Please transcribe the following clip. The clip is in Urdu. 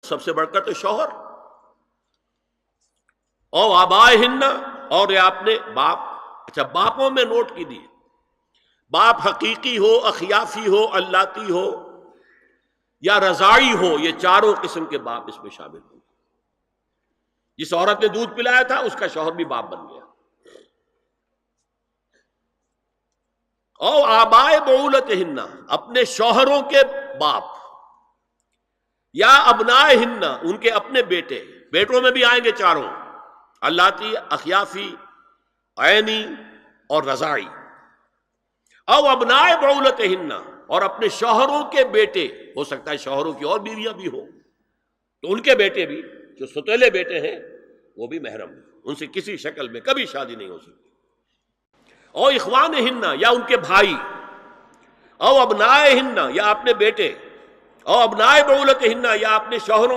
سب سے بڑھ کر تو شوہر، او آبائہن، اور یہ آپ نے باپ، اچھا باپوں میں نوٹ کی دی، باپ حقیقی ہو، اخیافی ہو، اللاتی ہو یا رضاعی ہو، یہ چاروں قسم کے باپ اس میں شامل ہوں۔ جس عورت نے دودھ پلایا تھا اس کا شوہر بھی باپ بن گیا۔ او آبائے بعولتہن، اپنے شوہروں کے باپ، یا ابنائہن، ان کے اپنے بیٹے، بیٹوں میں بھی آئیں گے چاروں، اللاتی، اخیافی، عینی اور رضاعی۔ او ابنائے بعولتہن، اور اپنے شوہروں کے بیٹے، ہو سکتا ہے شوہروں کی اور بیویاں بھی ہوں تو ان کے بیٹے بھی، جو ستیلے بیٹے ہیں وہ بھی محرم ہیں، ان سے کسی شکل میں کبھی شادی نہیں ہو سکتی۔ او اخوانہن، یا ان کے بھائی، او ابنائہن، یا اپنے بیٹے، او ابنائے بعولتہن، یا اپنے شوہروں